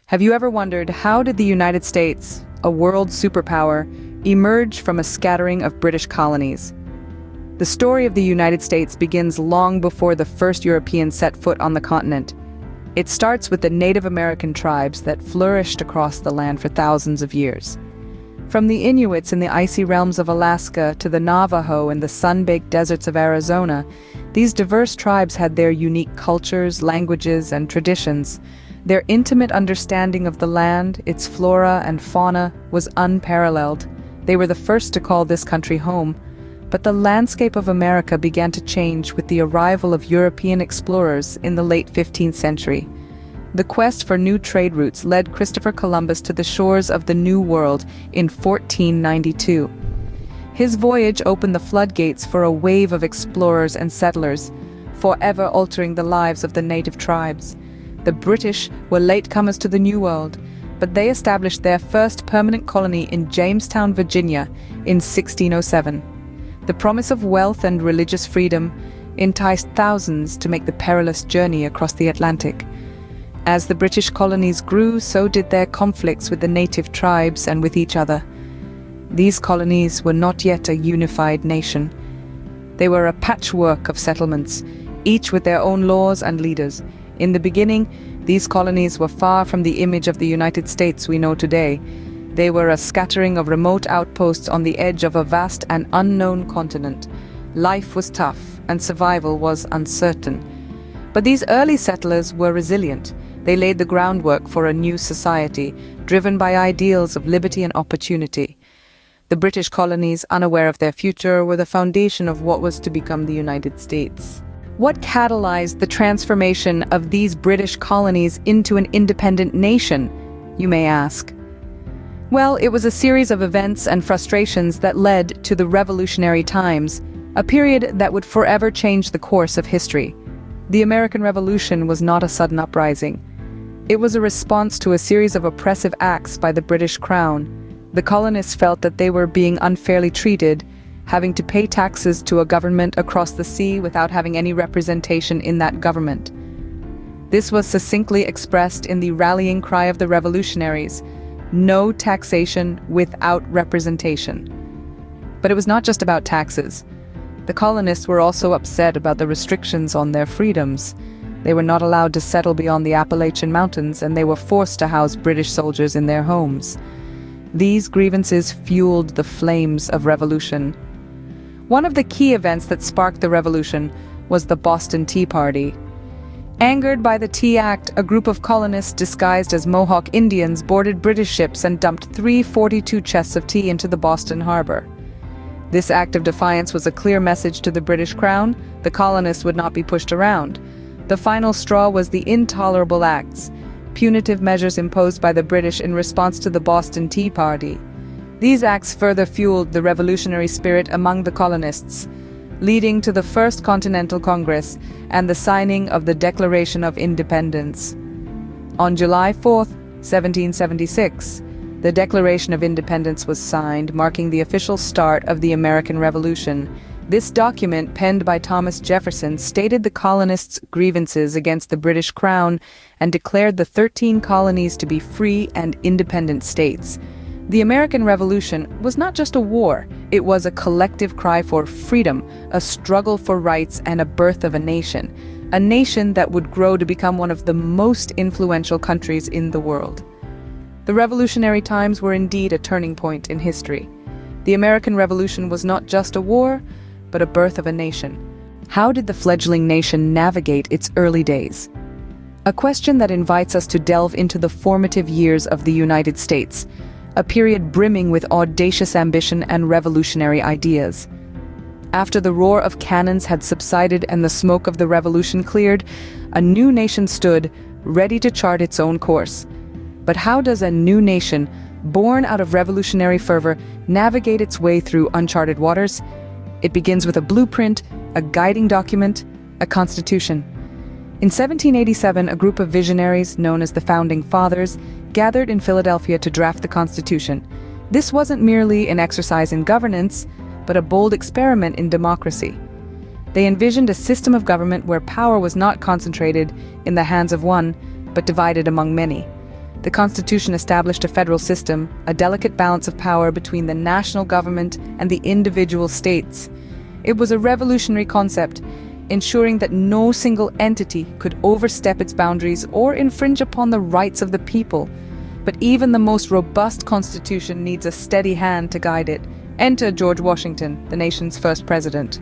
Have you ever wondered, how did the United States, a world superpower, emerge from a scattering of British colonies? The story of the United States begins long before the first Europeans set foot on the continent. It starts with the Native American tribes that flourished across the land for thousands of years. From the Inuits in the icy realms of Alaska to the Navajo in the sun-baked deserts of Arizona, these diverse tribes had their unique cultures, languages, and traditions. Their intimate understanding of the land, its flora and fauna, was unparalleled. They were the first to call this country home. But the landscape of America began to change with the arrival of European explorers in the late 15th century. The quest for new trade routes led Christopher Columbus to the shores of the New World in 1492. His voyage opened the floodgates for a wave of explorers and settlers, forever altering the lives of the native tribes. The British were latecomers to the New World, but they established their first permanent colony in Jamestown, Virginia, in 1607. The promise of wealth and religious freedom enticed thousands to make the perilous journey across the Atlantic. As the British colonies grew, so did their conflicts with the native tribes and with each other. These colonies were not yet a unified nation. They were a patchwork of settlements, each with their own laws and leaders. In the beginning, these colonies were far from the image of the United States we know today. They were a scattering of remote outposts on the edge of a vast and unknown continent. Life was tough, and survival was uncertain. But these early settlers were resilient. They laid the groundwork for a new society, driven by ideals of liberty and opportunity. The British colonies, unaware of their future, were the foundation of what was to become the United States. What catalyzed the transformation of these British colonies into an independent nation, you may ask? Well, it was a series of events and frustrations that led to the Revolutionary Times, a period that would forever change the course of history. The American Revolution was not a sudden uprising. It was a response to a series of oppressive acts by the British Crown. The colonists felt that they were being unfairly treated, having to pay taxes to a government across the sea without having any representation in that government. This was succinctly expressed in the rallying cry of the revolutionaries: no taxation without representation. But it was not just about taxes. The colonists were also upset about the restrictions on their freedoms. They were not allowed to settle beyond the Appalachian Mountains, and they were forced to house British soldiers in their homes. These grievances fueled the flames of revolution. One of the key events that sparked the revolution was the Boston Tea Party. Angered by the Tea Act, a group of colonists disguised as Mohawk Indians boarded British ships and dumped 342 chests of tea into the Boston harbor. This act of defiance was a clear message to the British Crown: the colonists would not be pushed around. The final straw was the Intolerable Acts, punitive measures imposed by the British in response to the Boston Tea Party. These acts further fueled the revolutionary spirit among the colonists, leading to the First Continental Congress and the signing of the Declaration of Independence. On July 4, 1776, the Declaration of Independence was signed, marking the official start of the American Revolution. This document, penned by Thomas Jefferson, stated the colonists' grievances against the British Crown and declared the 13 colonies to be free and independent states. The American Revolution was not just a war, it was a collective cry for freedom, a struggle for rights, and a birth of a nation that would grow to become one of the most influential countries in the world. The Revolutionary Times were indeed a turning point in history. The American Revolution was not just a war, but a birth of a nation. How did the fledgling nation navigate its early days? A question that invites us to delve into the formative years of the United States, a period brimming with audacious ambition and revolutionary ideas. After the roar of cannons had subsided and the smoke of the revolution cleared, a new nation stood, ready to chart its own course. But how does a new nation, born out of revolutionary fervor, navigate its way through uncharted waters? It begins with a blueprint, a guiding document, a constitution. In 1787, a group of visionaries, known as the Founding Fathers, gathered in Philadelphia to draft the Constitution. This wasn't merely an exercise in governance, but a bold experiment in democracy. They envisioned a system of government where power was not concentrated in the hands of one, but divided among many. The Constitution established a federal system, a delicate balance of power between the national government and the individual states. It was a revolutionary concept, ensuring that no single entity could overstep its boundaries or infringe upon the rights of the people. But even the most robust constitution needs a steady hand to guide it. Enter George Washington, the nation's first president.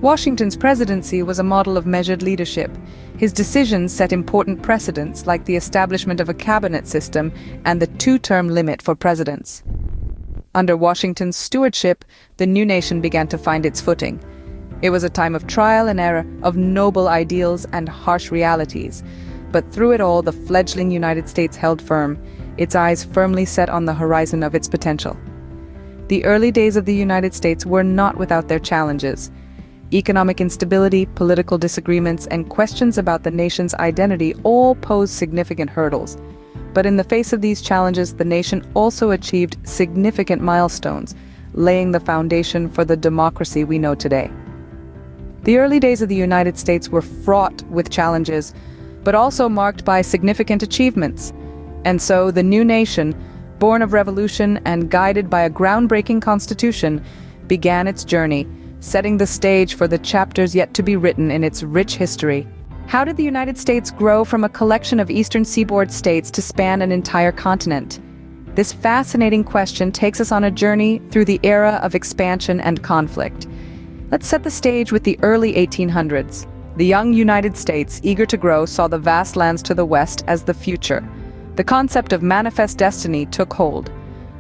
Washington's presidency was a model of measured leadership. His decisions set important precedents, like the establishment of a cabinet system and the two-term limit for presidents. Under Washington's stewardship, the new nation began to find its footing. It was a time of trial and error, of noble ideals and harsh realities. But through it all, the fledgling United States held firm, its eyes firmly set on the horizon of its potential. The early days of the United States were not without their challenges. Economic instability, political disagreements, and questions about the nation's identity all posed significant hurdles. But in the face of these challenges, the nation also achieved significant milestones, laying the foundation for the democracy we know today. The early days of the United States were fraught with challenges, but also marked by significant achievements. And so the new nation, born of revolution and guided by a groundbreaking constitution, began its journey, setting the stage for the chapters yet to be written in its rich history. How did the United States grow from a collection of eastern seaboard states to span an entire continent? This fascinating question takes us on a journey through the era of expansion and conflict. Let's set the stage with the early 1800s. The young United States, eager to grow, saw the vast lands to the west as the future. The concept of manifest destiny took hold,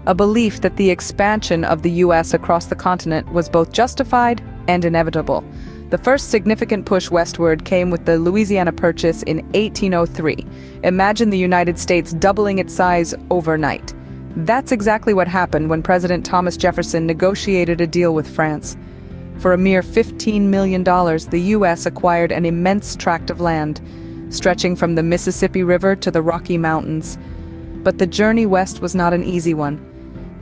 a belief that the expansion of the U.S. across the continent was both justified and inevitable. The first significant push westward came with the Louisiana Purchase in 1803. Imagine the United States doubling its size overnight. That's exactly what happened when President Thomas Jefferson negotiated a deal with France. For a mere $15 million, the U.S. acquired an immense tract of land, stretching from the Mississippi River to the Rocky Mountains. But the journey west was not an easy one.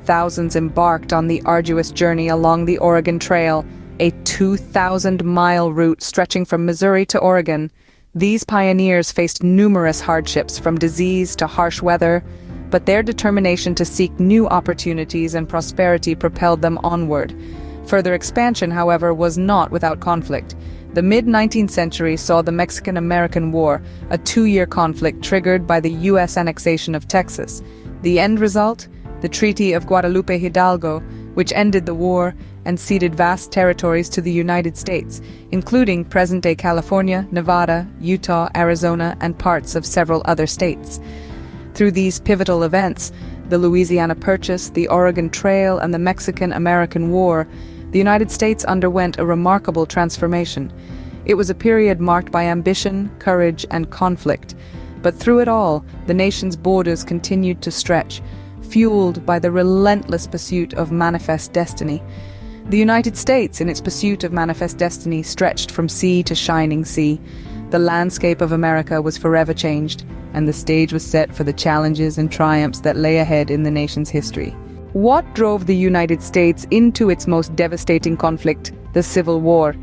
Thousands embarked on the arduous journey along the Oregon Trail, a 2,000-mile route stretching from Missouri to Oregon. These pioneers faced numerous hardships, from disease to harsh weather, but their determination to seek new opportunities and prosperity propelled them onward. Further expansion, however, was not without conflict. The mid-19th century saw the Mexican-American War, a 2-year conflict triggered by the U.S. annexation of Texas. The end result? The Treaty of Guadalupe Hidalgo, which ended the war and ceded vast territories to the United States, including present-day California, Nevada, Utah, Arizona, and parts of several other states. Through these pivotal events, the Louisiana Purchase, the Oregon Trail, and the Mexican-American War, the United States underwent a remarkable transformation. It was a period marked by ambition, courage, and conflict. But through it all, the nation's borders continued to stretch, fueled by the relentless pursuit of manifest destiny. The United States, in its pursuit of manifest destiny, stretched from sea to shining sea. The landscape of America was forever changed, and the stage was set for the challenges and triumphs that lay ahead in the nation's history. What drove the United States into its most devastating conflict, the Civil War?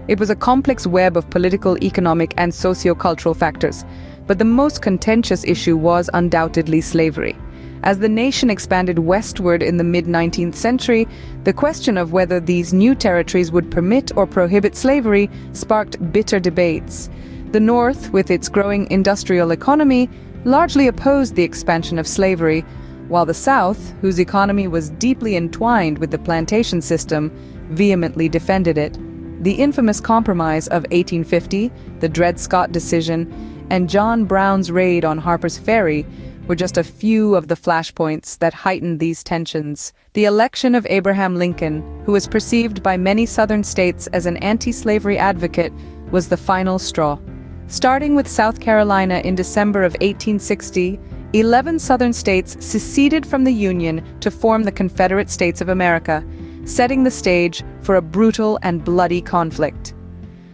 It was a complex web of political, economic, and socio-cultural factors, but the most contentious issue was undoubtedly slavery. As the nation expanded westward in the mid-19th century, the question of whether these new territories would permit or prohibit slavery sparked bitter debates. The North, with its growing industrial economy, largely opposed the expansion of slavery, while the South, whose economy was deeply entwined with the plantation system, vehemently defended it. The infamous Compromise of 1850, the Dred Scott decision, and John Brown's raid on Harper's Ferry were just a few of the flashpoints that heightened these tensions. The election of Abraham Lincoln, who was perceived by many Southern states as an anti-slavery advocate, was the final straw. Starting with South Carolina in December of 1860, 11 Southern states seceded from the Union to form the Confederate States of America, setting the stage for a brutal and bloody conflict.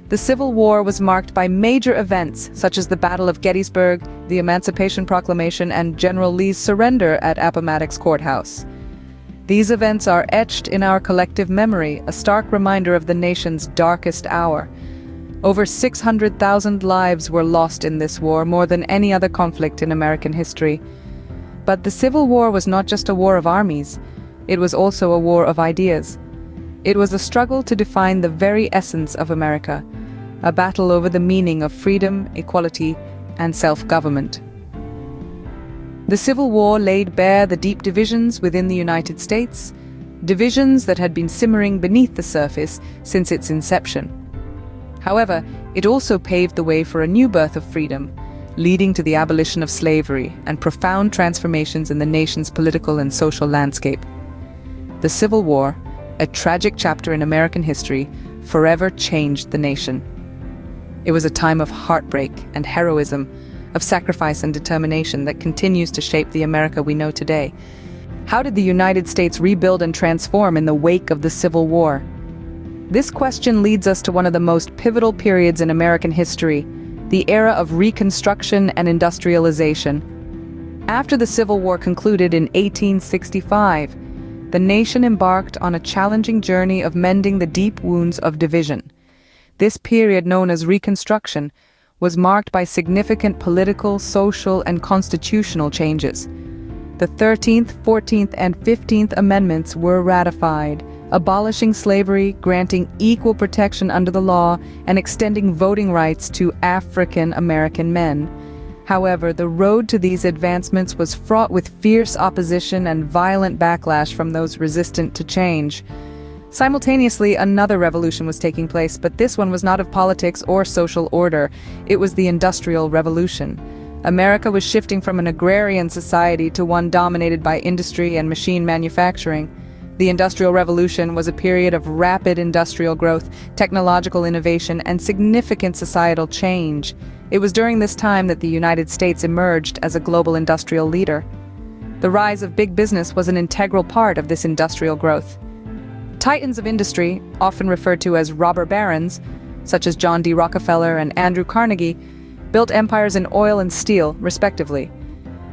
The Civil War was marked by major events such as the Battle of Gettysburg, the Emancipation Proclamation, and General Lee's surrender at Appomattox Courthouse. These events are etched in our collective memory, a stark reminder of the nation's darkest hour. Over 600,000 lives were lost in this war, more than any other conflict in American history. But the Civil War was not just a war of armies, it was also a war of ideas. It was a struggle to define the very essence of America, a battle over the meaning of freedom, equality, and self-government. The Civil War laid bare the deep divisions within the United States, divisions that had been simmering beneath the surface since its inception. However, it also paved the way for a new birth of freedom, leading to the abolition of slavery and profound transformations in the nation's political and social landscape. The Civil War, a tragic chapter in American history, forever changed the nation. It was a time of heartbreak and heroism, of sacrifice and determination that continues to shape the America we know today. How did the United States rebuild and transform in the wake of the Civil War? This question leads us to one of the most pivotal periods in American history, the era of Reconstruction and industrialization. After the Civil War concluded in 1865, the nation embarked on a challenging journey of mending the deep wounds of division. This period, known as Reconstruction, was marked by significant political, social, and constitutional changes. The 13th, 14th, and 15th Amendments were ratified, abolishing slavery, granting equal protection under the law, and extending voting rights to African American men. However, the road to these advancements was fraught with fierce opposition and violent backlash from those resistant to change. Simultaneously, another revolution was taking place, but this one was not of politics or social order. It was the Industrial Revolution. America was shifting from an agrarian society to one dominated by industry and machine manufacturing. The Industrial Revolution was a period of rapid industrial growth, technological innovation, and significant societal change. It was during this time that the United States emerged as a global industrial leader. The rise of big business was an integral part of this industrial growth. Titans of industry, often referred to as robber barons, such as John D. Rockefeller and Andrew Carnegie, built empires in oil and steel, respectively.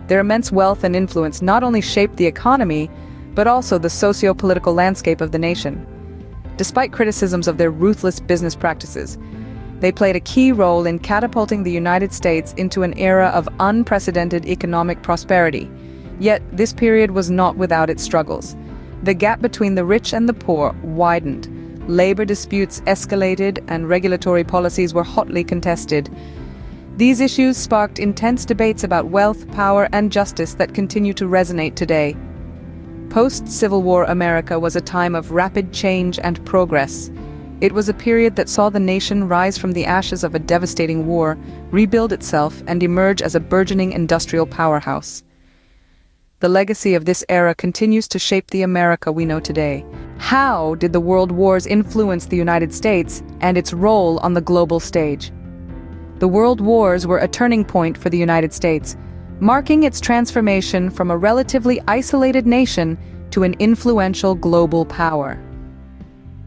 Their immense wealth and influence not only shaped the economy, but also the socio-political landscape of the nation. Despite criticisms of their ruthless business practices, they played a key role in catapulting the United States into an era of unprecedented economic prosperity. Yet, this period was not without its struggles. The gap between the rich and the poor widened. Labor disputes escalated, and regulatory policies were hotly contested. These issues sparked intense debates about wealth, power, and justice that continue to resonate today. Post-Civil War America was a time of rapid change and progress. It was a period that saw the nation rise from the ashes of a devastating war, rebuild itself, and emerge as a burgeoning industrial powerhouse. The legacy of this era continues to shape the America we know today. How did the World Wars influence the United States and its role on the global stage? The World Wars were a turning point for the United States, marking its transformation from a relatively isolated nation to an influential global power.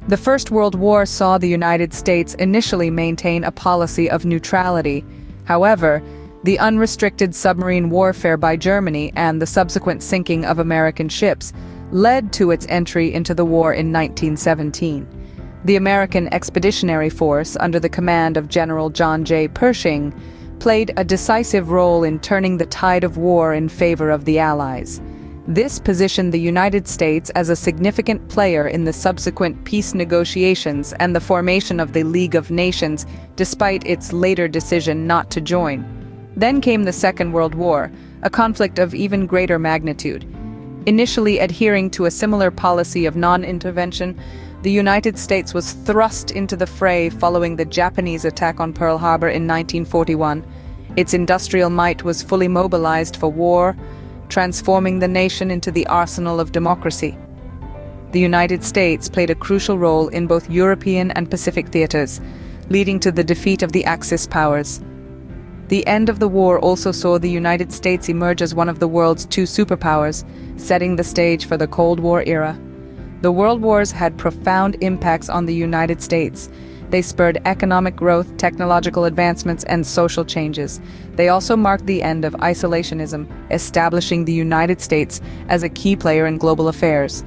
The First World War saw the United States initially maintain a policy of neutrality. However, the unrestricted submarine warfare by Germany and the subsequent sinking of American ships led to its entry into the war in 1917. The American Expeditionary Force, under the command of General John J. Pershing, played a decisive role in turning the tide of war in favor of the Allies. This positioned the United States as a significant player in the subsequent peace negotiations and the formation of the League of Nations, despite its later decision not to join. Then came the Second World War, a conflict of even greater magnitude. Initially adhering to a similar policy of non-intervention, the United States was thrust into the fray following the Japanese attack on Pearl Harbor in 1941. Its industrial might was fully mobilized for war, transforming the nation into the arsenal of democracy. The United States played a crucial role in both European and Pacific theaters, leading to the defeat of the Axis powers. The end of the war also saw the United States emerge as one of the world's two superpowers, setting the stage for the Cold War era. The World Wars had profound impacts on the United States. They spurred economic growth, technological advancements, and social changes. They also marked the end of isolationism, establishing the United States as a key player in global affairs.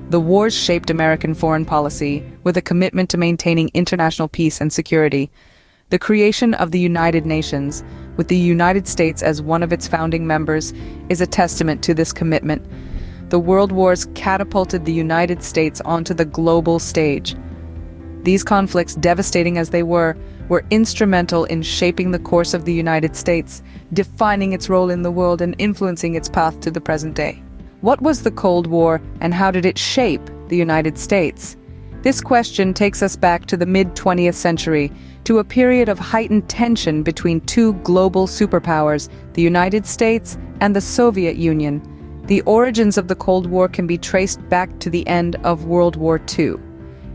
The wars shaped American foreign policy, with a commitment to maintaining international peace and security. The creation of the United Nations, with the United States as one of its founding members, is a testament to this commitment. The World Wars catapulted the United States onto the global stage. These conflicts, devastating as they were instrumental in shaping the course of the United States, defining its role in the world and influencing its path to the present day. What was the Cold War, and how did it shape the United States? This question takes us back to the mid-20th century, to a period of heightened tension between two global superpowers, the United States and the Soviet Union. The origins of the Cold War can be traced back to the end of World War II.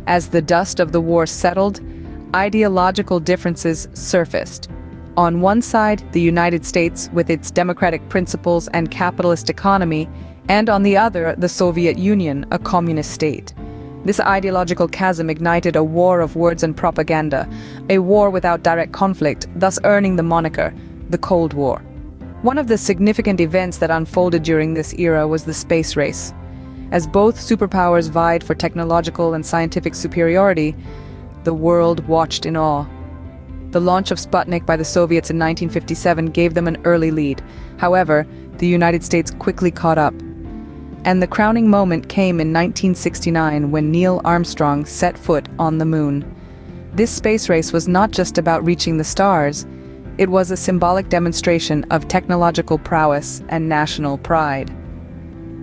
As the dust of the war settled, ideological differences surfaced. On one side, the United States with its democratic principles and capitalist economy, and on the other, the Soviet Union, a communist state. This ideological chasm ignited a war of words and propaganda, a war without direct conflict, thus earning the moniker, the Cold War. One of the significant events that unfolded during this era was the space race. As both superpowers vied for technological and scientific superiority, the world watched in awe. The launch of Sputnik by the Soviets in 1957 gave them an early lead. However, the United States quickly caught up. And the crowning moment came in 1969 when Neil Armstrong set foot on the moon. This space race was not just about reaching the stars, it was a symbolic demonstration of technological prowess and national pride.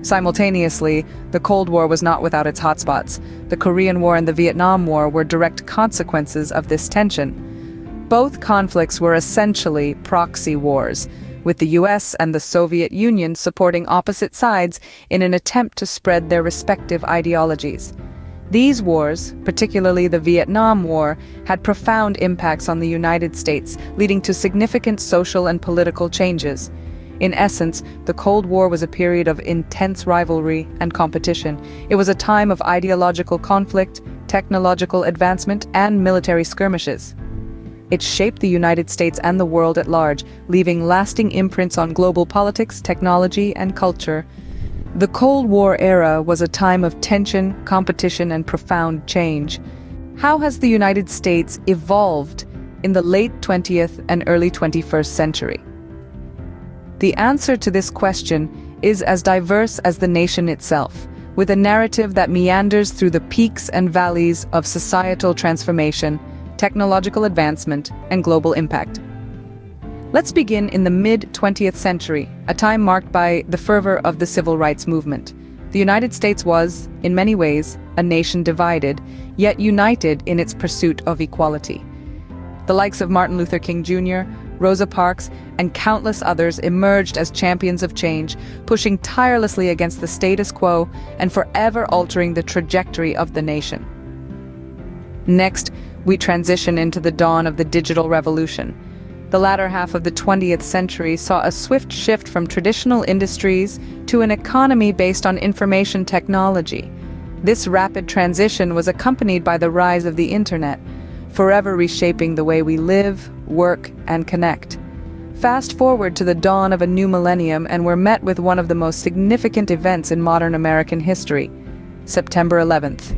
Simultaneously, the Cold War was not without its hotspots. The Korean War and the Vietnam War were direct consequences of this tension. Both conflicts were essentially proxy wars, with the US and the Soviet Union supporting opposite sides in an attempt to spread their respective ideologies. These wars, particularly the Vietnam War, had profound impacts on the United States, leading to significant social and political changes. In essence, the Cold War was a period of intense rivalry and competition. It was a time of ideological conflict, technological advancement, and military skirmishes. It shaped the United States and the world at large, leaving lasting imprints on global politics, technology, and culture. The Cold War era was a time of tension, competition, and profound change. How has the United States evolved in the late 20th and early 21st century? The answer to this question is as diverse as the nation itself, with a narrative that meanders through the peaks and valleys of societal transformation, technological advancement, and global impact. Let's begin in the mid-20th century, a time marked by the fervor of the civil rights movement. The United States was, in many ways, a nation divided, yet united in its pursuit of equality. The likes of Martin Luther King Jr., Rosa Parks, and countless others emerged as champions of change, pushing tirelessly against the status quo and forever altering the trajectory of the nation. Next, we transition into the dawn of the digital revolution. The latter half of the 20th century saw a swift shift from traditional industries to an economy based on information technology. This rapid transition was accompanied by the rise of the internet, forever reshaping the way we live, work, and connect. Fast forward to the dawn of a new millennium, and we're met with one of the most significant events in modern American history, September 11th.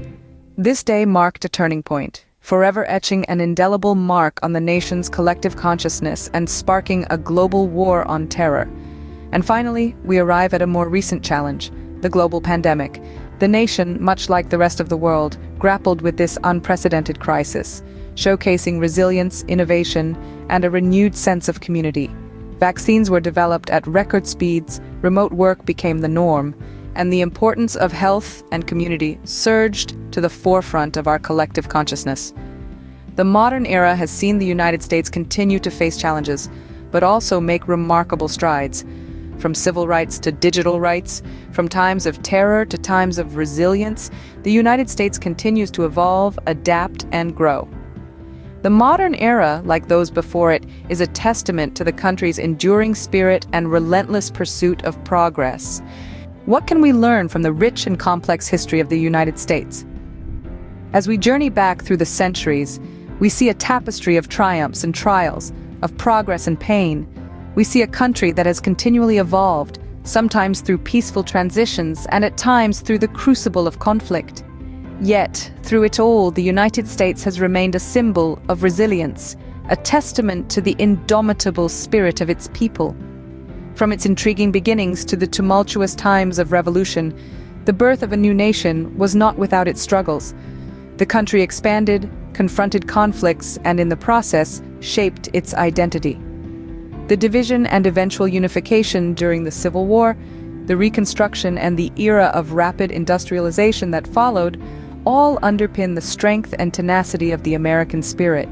This day marked a turning point, forever etching an indelible mark on the nation's collective consciousness and sparking a global war on terror. And finally, we arrive at a more recent challenge, the global pandemic. The nation, much like the rest of the world, grappled with this unprecedented crisis, showcasing resilience, innovation, and a renewed sense of community. Vaccines were developed at record speeds, remote work became the norm, and the importance of health and community surged to the forefront of our collective consciousness. The modern era has seen the United States continue to face challenges, but also make remarkable strides. From civil rights to digital rights, from times of terror to times of resilience, the United States continues to evolve, adapt, and grow. The modern era, like those before it, is a testament to the country's enduring spirit and relentless pursuit of progress. What can we learn from the rich and complex history of the United States? As we journey back through the centuries, we see a tapestry of triumphs and trials, of progress and pain. We see a country that has continually evolved, sometimes through peaceful transitions and at times through the crucible of conflict. Yet, through it all, the United States has remained a symbol of resilience, a testament to the indomitable spirit of its people. From its intriguing beginnings to the tumultuous times of revolution, the birth of a new nation was not without its struggles. The country expanded, confronted conflicts, and in the process, shaped its identity. The division and eventual unification during the Civil War, the Reconstruction, and the era of rapid industrialization that followed all underpin the strength and tenacity of the American spirit.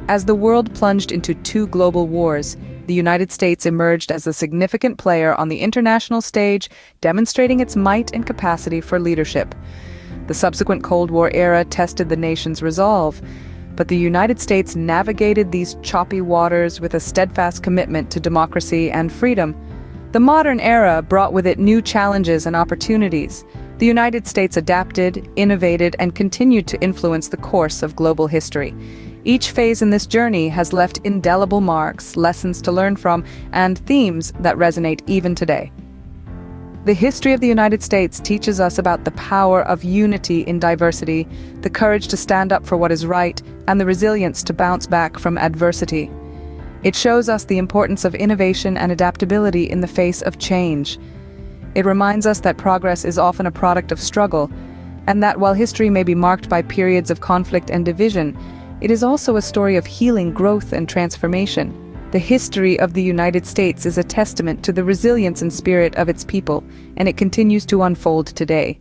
As the world plunged into two global wars, the United States emerged as a significant player on the international stage, demonstrating its might and capacity for leadership. The subsequent Cold War era tested the nation's resolve, but the United States navigated these choppy waters with a steadfast commitment to democracy and freedom. The modern era brought with it new challenges and opportunities. The United States adapted, innovated, and continued to influence the course of global history. Each phase in this journey has left indelible marks, lessons to learn from, and themes that resonate even today. The history of the United States teaches us about the power of unity in diversity, the courage to stand up for what is right, and the resilience to bounce back from adversity. It shows us the importance of innovation and adaptability in the face of change. It reminds us that progress is often a product of struggle, and that while history may be marked by periods of conflict and division, it is also a story of healing, growth, and transformation. The history of the United States is a testament to the resilience and spirit of its people, and it continues to unfold today.